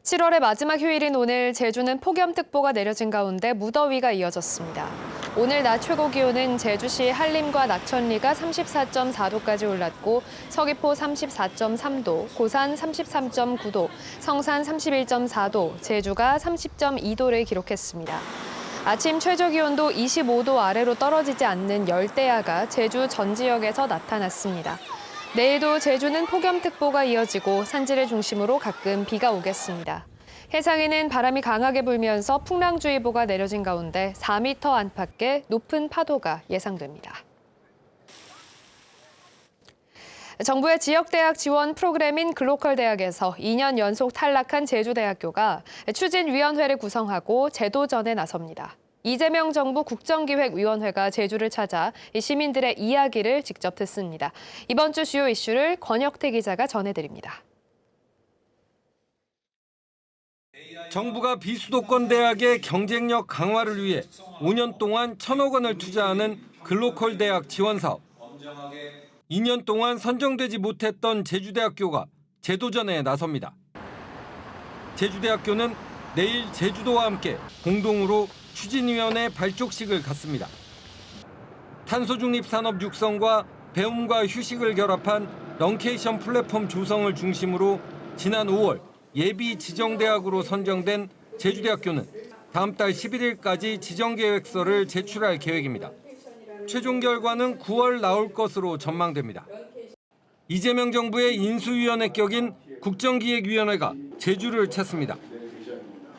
7월의 마지막 휴일인 오늘 제주는 폭염특보가 내려진 가운데 무더위가 이어졌습니다. 오늘 낮 최고 기온은 제주시 한림과 낙천리가 34.4도까지 올랐고 서귀포 34.3도, 고산 33.9도, 성산 31.4도, 제주가 30.2도를 기록했습니다. 아침 최저 기온도 25도 아래로 떨어지지 않는 열대야가 제주 전 지역에서 나타났습니다. 내일도 제주는 폭염특보가 이어지고 산지를 중심으로 가끔 비가 오겠습니다. 해상에는 바람이 강하게 불면서 풍랑주의보가 내려진 가운데 4m 안팎의 높은 파도가 예상됩니다. 정부의 지역대학 지원 프로그램인 글로컬 대학에서 2년 연속 탈락한 제주대학교가 추진위원회를 구성하고 재도전에 나섭니다. 이재명 정부 국정기획위원회가 제주를 찾아 시민들의 이야기를 직접 듣습니다. 이번 주 주요 이슈를 권혁태 기자가 전해드립니다. 정부가 비수도권 대학의 경쟁력 강화를 위해 5년 동안 1,000억 원을 투자하는 글로컬 대학 지원 사업. 2년 동안 선정되지 못했던 제주대학교가 재도전에 나섭니다. 제주대학교는 내일 제주도와 함께 공동으로 추진위원회 발족식을 갖습니다. 탄소중립 산업 육성과 배움과 휴식을 결합한 런케이션 플랫폼 조성을 중심으로 지난 5월 예비 지정대학으로 선정된 제주대학교는 다음 달 11일까지 지정계획서를 제출할 계획입니다. 최종 결과는 9월 나올 것으로 전망됩니다. 이재명 정부의 인수위원회 격인 국정기획위원회가 제주를 찾습니다.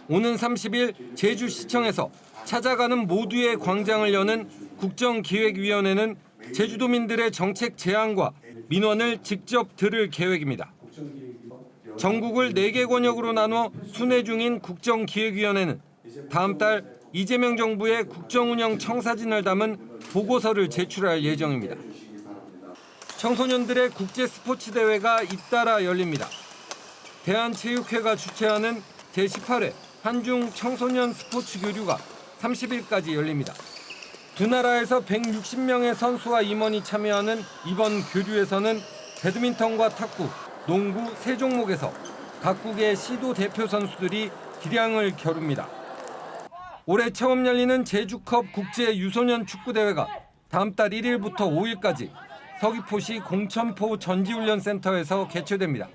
오는 30일 제주시청에서 찾아가는 모두의 광장을 여는 국정기획위원회는 제주도민들의 정책 제안과 민원을 직접 들을 계획입니다. 전국을 4개 권역으로 나눠 순회 중인 국정기획위원회는 다음 달 이재명 정부의 국정운영 청사진을 담은 보고서를 제출할 예정입니다. 청소년들의 국제 스포츠 대회가 잇따라 열립니다. 대한체육회가 주최하는 제18회 한중 청소년 스포츠 교류가 30일까지 열립니다. 두 나라에서 160명의 선수와 임원이 참여하는 이번 교류에서는 배드민턴과 탁구, 농구 3종목에서 각국의 시도 대표 선수들이 기량을 겨룹니다. 올해 처음 열리는 제주컵 국제 유소년 축구대회가 다음 달 1일부터 5일까지 서귀포시 공천포 전지훈련센터에서 개최됩니다.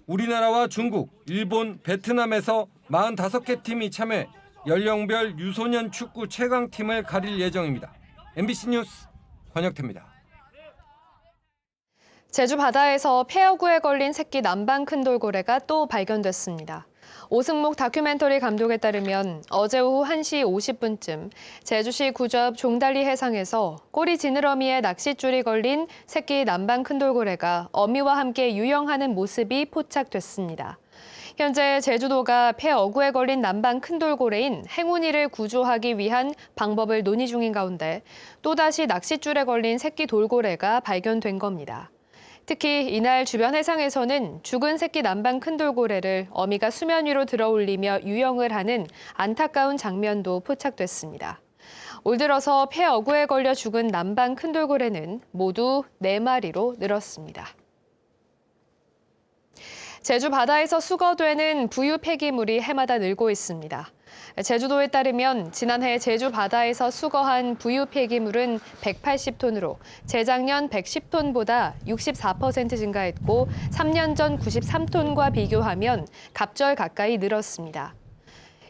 우리나라와 중국, 일본, 베트남에서 45개 팀이 참여해 연령별 유소년 축구 최강팀을 가릴 예정입니다. MBC 뉴스 권혁태입니다. 제주 바다에서 폐어구에 걸린 새끼 남방 큰돌고래가 또 발견됐습니다. 오승목 다큐멘터리 감독에 따르면 어제 오후 1시 50분쯤 제주시 구좌읍 종달리 해상에서 꼬리 지느러미에 낚싯줄이 걸린 새끼 남방 큰돌고래가 어미와 함께 유영하는 모습이 포착됐습니다. 현재 제주도가 폐어구에 걸린 남방 큰돌고래인 행운이를 구조하기 위한 방법을 논의 중인 가운데 또다시 낚싯줄에 걸린 새끼 돌고래가 발견된 겁니다. 특히 이날 주변 해상에서는 죽은 새끼 남방 큰돌고래를 어미가 수면 위로 들어올리며 유영을 하는 안타까운 장면도 포착됐습니다. 올 들어서 폐어구에 걸려 죽은 남방 큰돌고래는 모두 4마리로 늘었습니다. 제주 바다에서 수거되는 부유 폐기물이 해마다 늘고 있습니다. 제주도에 따르면 지난해 제주 바다에서 수거한 부유 폐기물은 180톤으로 재작년 110톤보다 64% 증가했고 3년 전 93톤과 비교하면 갑절 가까이 늘었습니다.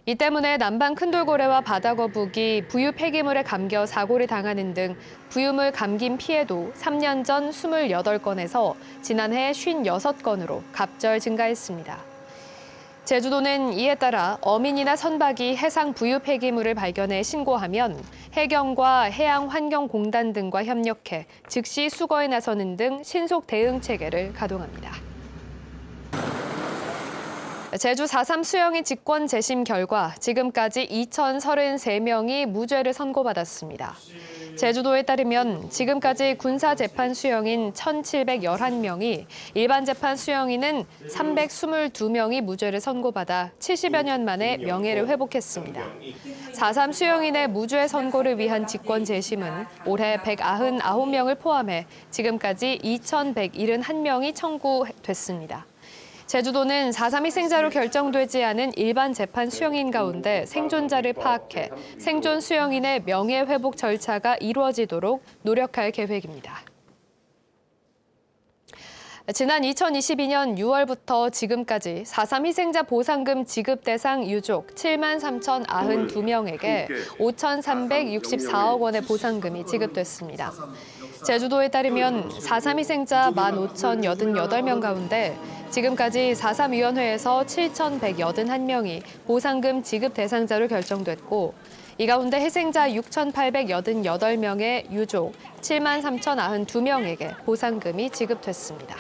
이 때문에 남방 큰돌고래와 바다거북이 부유 폐기물에 감겨 사고를 당하는 등 부유물 감김 피해도 3년 전 28건에서 지난해 56건으로 갑절 증가했습니다. 제주도는 이에 따라 어민이나 선박이 해상 부유 폐기물을 발견해 신고하면 해경과 해양환경공단 등과 협력해 즉시 수거에 나서는 등 신속 대응 체계를 가동합니다. 제주 4.3 수영이 직권 재심 결과 지금까지 2,033명이 무죄를 선고받았습니다. 제주도에 따르면 지금까지 군사재판 수영인 1,711명이, 일반 재판 수영인은 322명이 무죄를 선고받아 70여 년 만에 명예를 회복했습니다. 4.3 수영인의 무죄 선고를 위한 직권 재심은 올해 199명을 포함해 지금까지 2,171명이 청구됐습니다. 제주도는 4.3 희생자로 결정되지 않은 일반 재판 수용인 가운데 생존자를 파악해 생존 수용인의 명예회복 절차가 이루어지도록 노력할 계획입니다. 지난 2022년 6월부터 지금까지 4.3 희생자 보상금 지급 대상 유족 7만 3,092명에게 5,364억 원의 보상금이 지급됐습니다. 제주도에 따르면 4.3 희생자 15,088명 가운데 지금까지 4.3위원회에서 7,181명이 보상금 지급 대상자로 결정됐고 이 가운데 희생자 6,888명의 유족 7만 3,092명에게 보상금이 지급됐습니다.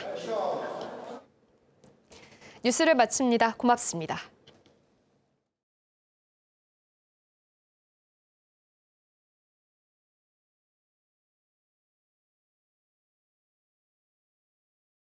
뉴스를 마칩니다. 고맙습니다.